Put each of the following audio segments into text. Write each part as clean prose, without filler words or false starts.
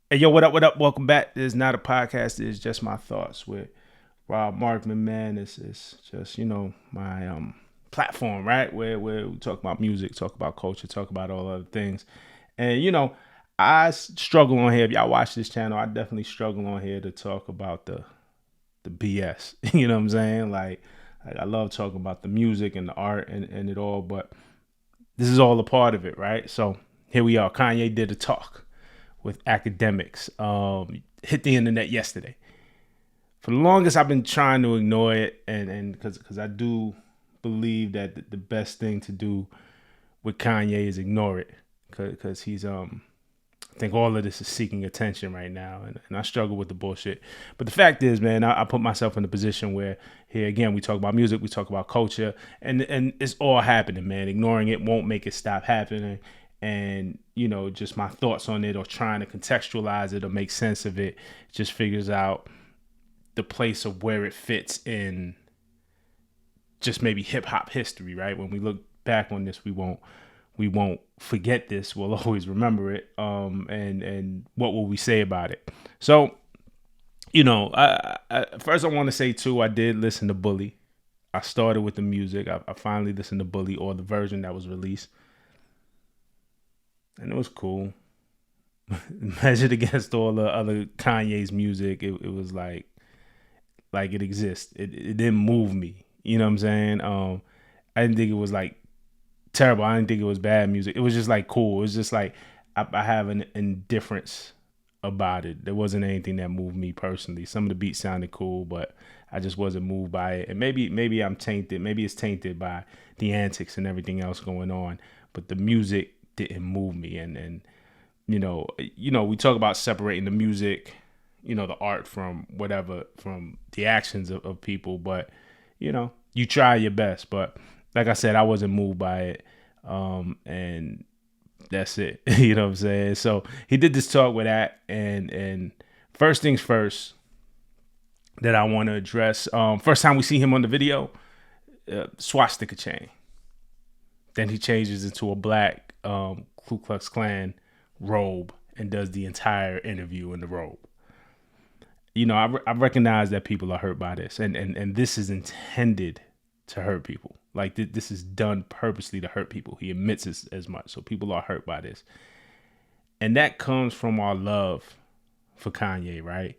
Hey, yo, what up, what up? Welcome back. This is not a podcast. It's just my thoughts with Rob Markman, man. This is just, my platform, right? Where we talk about music, talk about culture, talk about all other things. And, struggle on here. If y'all watch this channel, I definitely struggle on here to talk about the BS. You know what I'm saying? Like I love talking about the music and the art and it all, but this is all a part of it, right? So here we are. Kanye did a talk with academics. Hit the internet yesterday. For the longest, I've been trying to ignore it, and because I do believe that the best thing to do with Kanye is ignore it, because he's I think all of this is seeking attention right now, and I struggle with the bullshit. But the fact is, man, I put myself in a position where here again we talk about music, we talk about culture, and it's all happening, man. Ignoring it won't make it stop happening. And just my thoughts on it or trying to contextualize it or make sense of it just figures out the place of where it fits in just maybe hip hop history, right? When we look back on this, we won't forget this. We'll always remember it. And what will we say about it? So, first I want to say too, I did listen to Bully. I started with the music. I finally listened to Bully, or the version that was released, and it was cool. Measured against all the other Kanye's music, it was like it exists. It didn't move me. You know what I'm saying? I didn't think it was like terrible. I didn't think it was bad music. It was just like cool. It was just like I have an indifference about it. There wasn't anything that moved me personally. Some of the beats sounded cool, but I just wasn't moved by it. And maybe I'm tainted. Maybe it's tainted by the antics and everything else going on. But the music didn't move me. And we talk about separating the music, the art from whatever, from the actions of people. But you try your best. But like I said, I wasn't moved by it. And that's it. You know what I'm saying? So he did this talk with that, and first things first that I want to address. First time we see him on the video, swastika chain. Then he changes into a black Ku Klux Klan robe and does the entire interview in the robe. I recognize that people are hurt by this, and this is intended to hurt people. Like this is done purposely to hurt people. He admits as much, so people are hurt by this, and that comes from our love for Kanye, right?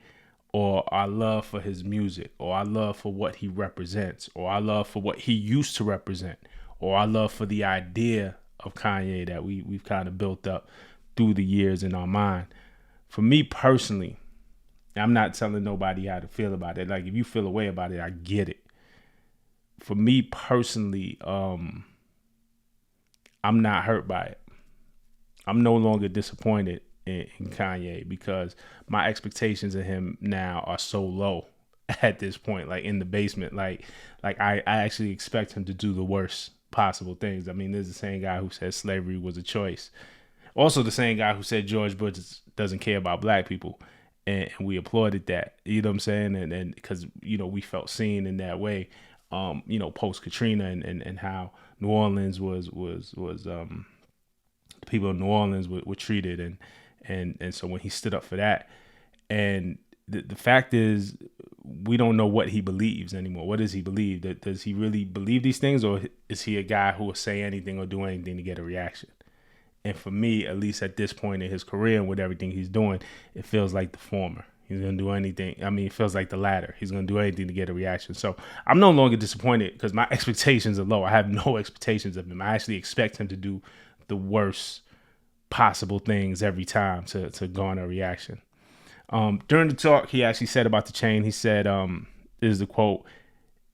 Or our love for his music, or our love for what he represents, or our love for what he used to represent, or our love for the idea of Kanye that we've kind of built up through the years in our mind. For me personally, I'm not telling nobody how to feel about it. Like if you feel a way about it, I get it. For me personally, I'm not hurt by it. I'm no longer disappointed in Kanye because my expectations of him now are so low at this point, like in the basement. Like I actually expect him to do the worst possible things. I mean, there's the same guy who said slavery was a choice. Also the same guy who said George Bush doesn't care about black people. And we applauded that, you know what I'm saying? And because, we felt seen in that way, post Katrina and how New Orleans was people in New Orleans were treated. And so when he stood up for that, and the fact is, we don't know what he believes anymore. What does he believe? Does he really believe these things, or is he a guy who will say anything or do anything to get a reaction? And for me, at least at this point in his career and with everything he's doing, it feels like the former. He's going to do anything. I mean, it feels like the latter. He's going to do anything to get a reaction. So I'm no longer disappointed because my expectations are low. I have no expectations of him. I actually expect him to do the worst possible things every time to garner a reaction. During the talk, he actually said about the chain, he said, this is the quote,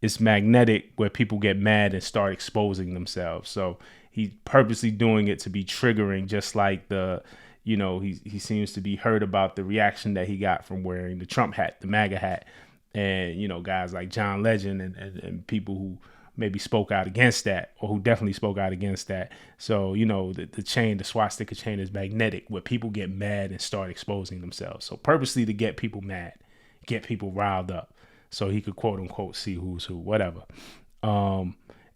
"It's magnetic where people get mad and start exposing themselves." So he's purposely doing it to be triggering, just like he seems to be hurt about the reaction that he got from wearing the Trump hat, the MAGA hat. And, guys like John Legend and people who maybe spoke out against that, or who definitely spoke out against that. So, the chain, the swastika chain is magnetic where people get mad and start exposing themselves. So purposely to get people mad, get people riled up so he could quote unquote see who's who, whatever.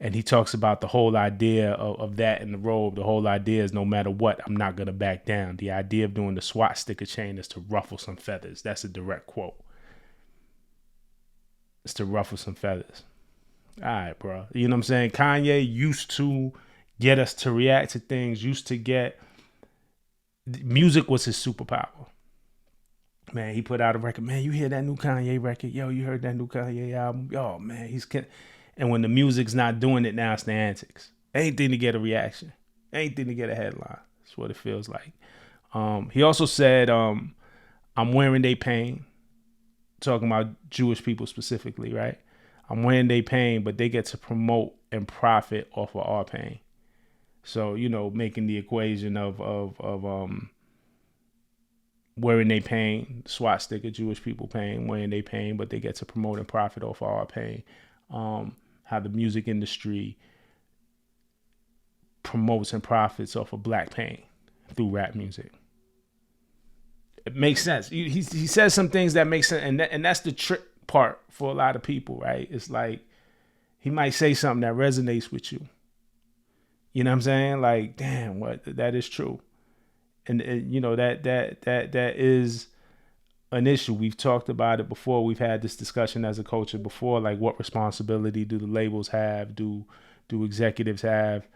And he talks about the whole idea of that in the Robe. The whole idea is no matter what, I'm not going to back down. The idea of doing the swastika chain is to ruffle some feathers. That's a direct quote. It's to ruffle some feathers. All right, bro. You know what I'm saying? Kanye used to get us to react to things, used to get... Music was his superpower. Man, he put out a record. Man, you hear that new Kanye record? Yo, you heard that new Kanye album? Yo, man, and when the music's not doing it now, it's the antics. Anything to get a reaction. Anything to get a headline. That's what it feels like. He also said, I'm wearing they pain. Talking about Jewish people specifically, right? I'm wearing they pain, but they get to promote and profit off of our pain. So, you know, making the equation of wearing they pain, swastika, Jewish people pain, wearing they pain, but they get to promote and profit off of our pain. How the music industry promotes and profits off of black pain through rap music. It makes sense. He says some things that make sense, and that's the trick part for a lot of people, right? It's like he might say something that resonates with you. You know what I'm saying? Like, damn, what that is true, and you know that is an issue. We've talked about it before. We've had this discussion as a culture before. Like, what responsibility do the labels have? Do executives have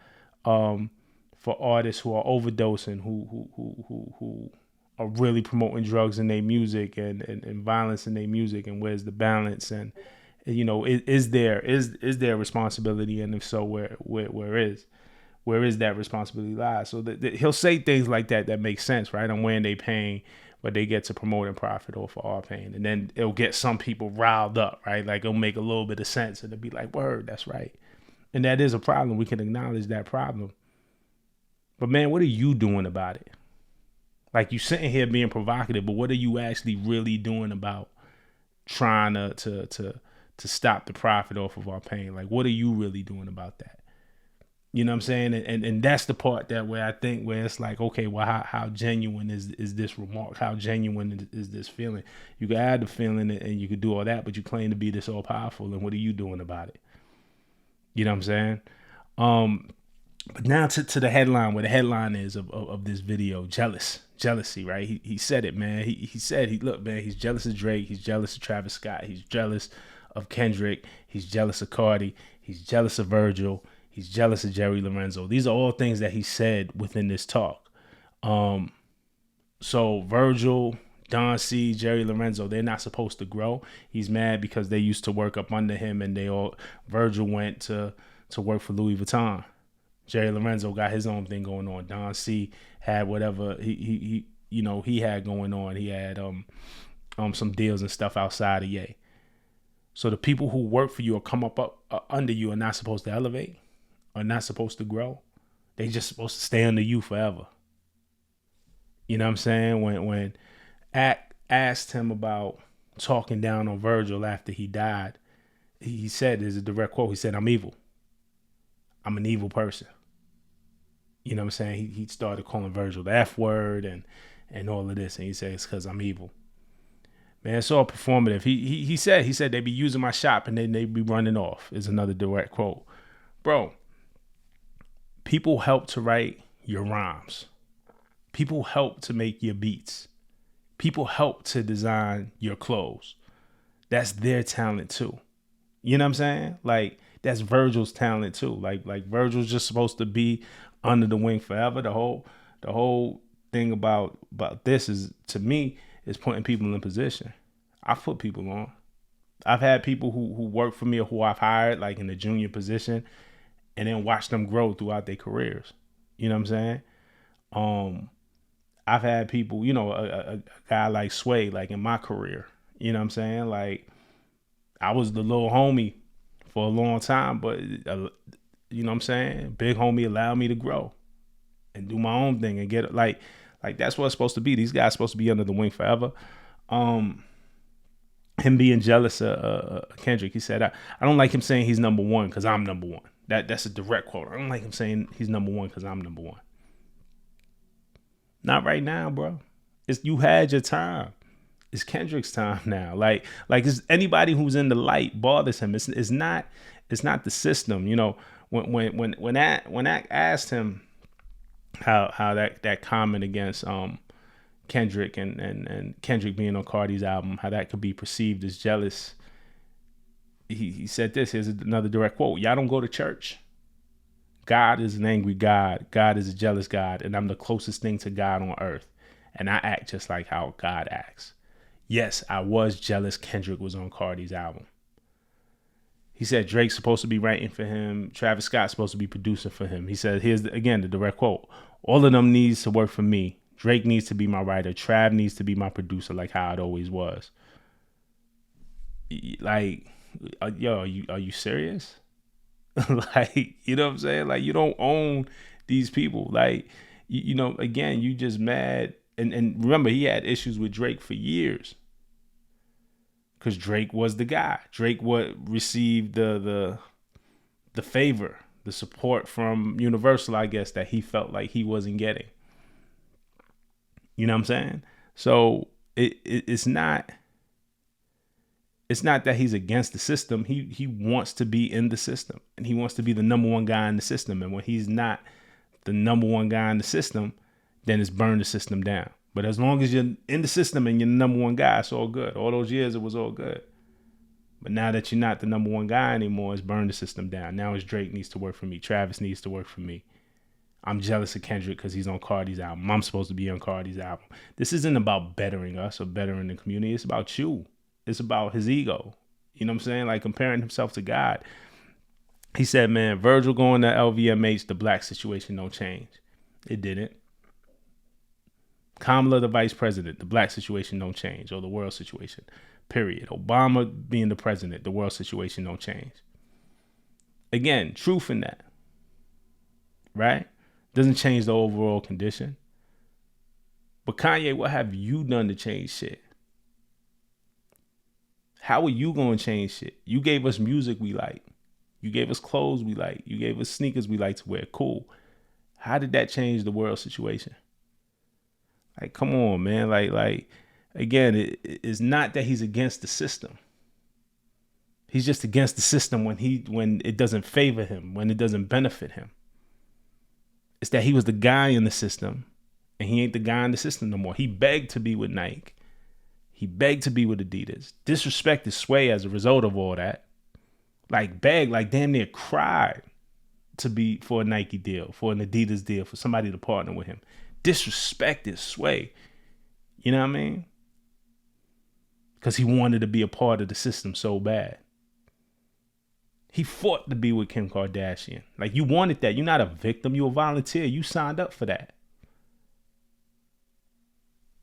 for artists who are overdosing, who are really promoting drugs in their music and violence in their music? And where's the balance? And you know, is there a responsibility? And if so, where is that responsibility lies? So that he'll say things like that make sense, right? I'm wearing they pain, but they get to promote and profit off of our pain. And then it'll get some people riled up, right? Like, it'll make a little bit of sense, and they'll be like, word, that's right. And that is a problem. We can acknowledge that problem. But man, what are you doing about it? Like, you sitting here being provocative, but what are you actually really doing about trying to stop the profit off of our pain? Like, what are you really doing about that? You know what I'm saying? And that's the part that where I think where it's like, okay, well, how genuine is this remark? How genuine is this feeling? You can add the feeling and you could do all that, but you claim to be this all powerful, and what are you doing about it? You know what I'm saying? But now to the headline, where the headline is of this video: jealousy, right? He said it, man. He said, look, man, he's jealous of Drake, he's jealous of Travis Scott, he's jealous of Kendrick, he's jealous of Cardi, he's jealous of Virgil, he's jealous of Jerry Lorenzo. These are all things that he said within this talk. So Virgil, Don C, Jerry Lorenzo, they're not supposed to grow. He's mad because they used to work up under him, and Virgil went to work for Louis Vuitton. Jerry Lorenzo got his own thing going on. Don C had whatever he had going on. He had some deals and stuff outside of Ye. So the people who work for you or come up under you are not supposed to elevate, are not supposed to grow. They just supposed to stay under you forever. You know what I'm saying? When Ack asked him about talking down on Virgil after he died, he said, there's a direct quote, he said, I'm evil. I'm an evil person. You know what I'm saying? He started calling Virgil the F word and all of this. And he said, it's because I'm evil. Man, it's all performative. He said they be using my shop and then they be running off, is another direct quote. Bro, people help to write your rhymes. People help to make your beats. People help to design your clothes. That's their talent too. You know what I'm saying? Like, that's Virgil's talent too. Like Virgil's just supposed to be under the wing forever. The whole thing about this is, to me, is putting people in position. I've put people on. I've had people who work for me or who I've hired like in a junior position, and then watch them grow throughout their careers. You know what I'm saying? I've had people, you know, a guy like Sway, like in my career. You know what I'm saying? Like, I was the little homie for a long time, but you know what I'm saying? Big homie allowed me to grow and do my own thing and get like that's what it's supposed to be. These guys are supposed to be under the wing forever. Him being jealous of Kendrick, he said, I don't like him saying he's number one because I'm number one. That's a direct quote. I don't like him saying he's number one because I'm number one. Not right now, bro. You had your time. It's Kendrick's time now. Like it's anybody who's in the light bothers him. It's It's not the system. You know, when I asked him how that comment against Kendrick and Kendrick being on Cardi's album, how that could be perceived as jealous. He said this. Here's another direct quote. Y'all don't go to church. God is an angry God. God is a jealous God. And I'm the closest thing to God on earth. And I act just like how God acts. Yes, I was jealous Kendrick was on Cardi's album. He said Drake's supposed to be writing for him. Travis Scott's supposed to be producing for him. He said, here's, again, the direct quote. All of them needs to work for me. Drake needs to be my writer. Trav needs to be my producer like how it always was. Like, yo, are you serious? Like, you know what I'm saying? Like, you don't own these people. Like, you know, again, you just mad. And remember, he had issues with Drake for years. Because Drake was the guy. Drake received the favor, the support from Universal, I guess, that he felt like he wasn't getting. You know what I'm saying? So it's not that he's against the system. He wants to be in the system, and he wants to be the number one guy in the system. And when he's not the number one guy in the system, then it's burn the system down. But as long as you're in the system and you're the number one guy, it's all good. All those years, it was all good. But now that you're not the number one guy anymore, it's burn the system down. Now it's Drake needs to work for me. Travis needs to work for me. I'm jealous of Kendrick because he's on Cardi's album. I'm supposed to be on Cardi's album. This isn't about bettering us or bettering the community. It's about you. It's about his ego. You know what I'm saying? Like comparing himself to God. He said, man, Virgil going to LVMH, the black situation don't change. It didn't. Kamala, the vice president, the black situation don't change, or the world situation, period. Obama being the president, the world situation don't change. Again, truth in that, right? Doesn't change the overall condition. But Kanye, what have you done to change shit? How are you going to change shit? You gave us music we like. You gave us clothes we like. You gave us sneakers we like to wear. Cool. How did that change the world situation? Like, come on, man. Like again, it's not that he's against the system. He's just against the system when it doesn't favor him, when it doesn't benefit him. It's that he was the guy in the system, and he ain't the guy in the system no more. He begged to be with Nike. He begged to be with Adidas. Disrespected Sway as a result of all that. Like begged, like damn near cried to be for a Nike deal, for an Adidas deal, for somebody to partner with him. Disrespected Sway. You know what I mean? Because he wanted to be a part of the system so bad. He fought to be with Kim Kardashian. Like, you wanted that. You're not a victim. You're a volunteer. You signed up for that.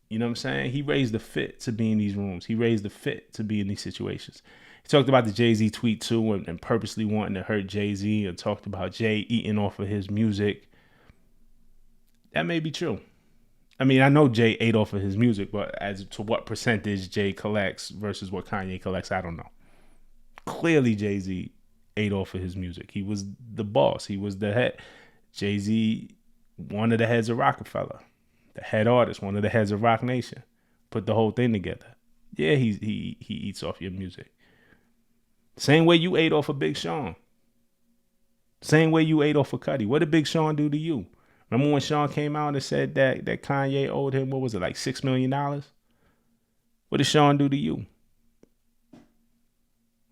You know what I'm saying? He raised the fit to be in these rooms. He raised the fit to be in these situations. He talked about the Jay-Z tweet too, and purposely wanting to hurt Jay-Z, and talked about Jay eating off of his music. That may be true. I mean, I know Jay ate off of his music, but as to what percentage Jay collects versus what Kanye collects, I don't know. Clearly, Jay-Z ate off of his music. He was the boss. He was the head. Jay-Z, one of the heads of Rockefeller, the head artist, one of the heads of Rock Nation, put the whole thing together. Yeah, he eats off your music. Same way you ate off of Big Sean. Same way you ate off of Cudi. What did Big Sean do to you? Remember when Sean came out and said that Kanye owed him, what was it, like $6 million? What did Sean do to you?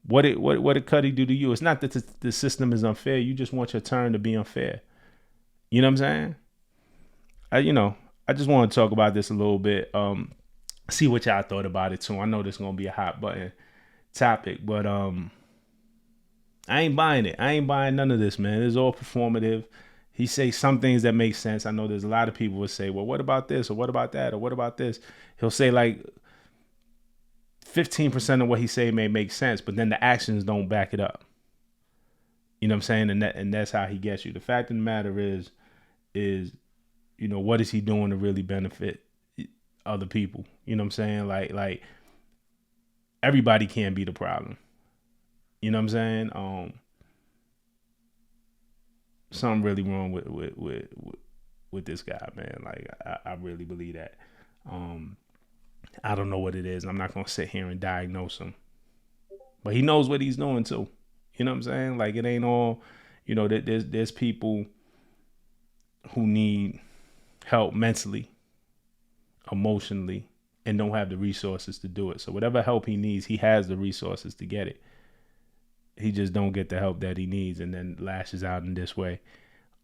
What did Cudi do to you? It's not that the system is unfair. You just want your turn to be unfair. You know what I'm saying? I just want to talk about this a little bit. See what y'all thought about it too. I know this is gonna be a hot button topic, but I ain't buying it. I ain't buying none of this, man. It's all performative. He say some things that make sense. I know there's a lot of people would say, well, what about this? Or what about that? Or what about this? He'll say like 15% of what he say may make sense, but then the actions don't back it up. You know what I'm saying? And that's how he gets you. The fact of the matter is, what is he doing to really benefit other people? You know what I'm saying? Like everybody can't be the problem. You know what I'm saying? Something really wrong with this guy, man. Like I really believe that. I don't know what it is. I'm not gonna sit here and diagnose him, but he knows what he's doing too. You know what I'm saying? Like, it ain't all, there's people who need help mentally, emotionally, and don't have the resources to do it. So whatever help he needs, he has the resources to get it. He just don't get the help that he needs, and then lashes out in this way.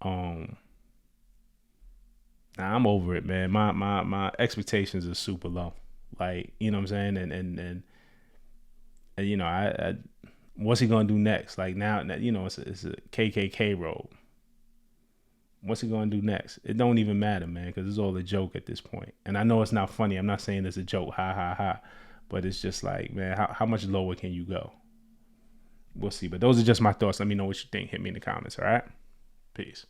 Now I'm over it, man. My expectations are super low. Like, you know what I'm saying? And I what's he gonna do next? Like, now, it's a KKK Robe. What's he gonna do next? It don't even matter, man, because it's all a joke at this point. And I know it's not funny. I'm not saying it's a joke, ha ha ha. But it's just like, man, how much lower can you go? We'll see. But those are just my thoughts. Let me know what you think. Hit me in the comments. All right. Peace.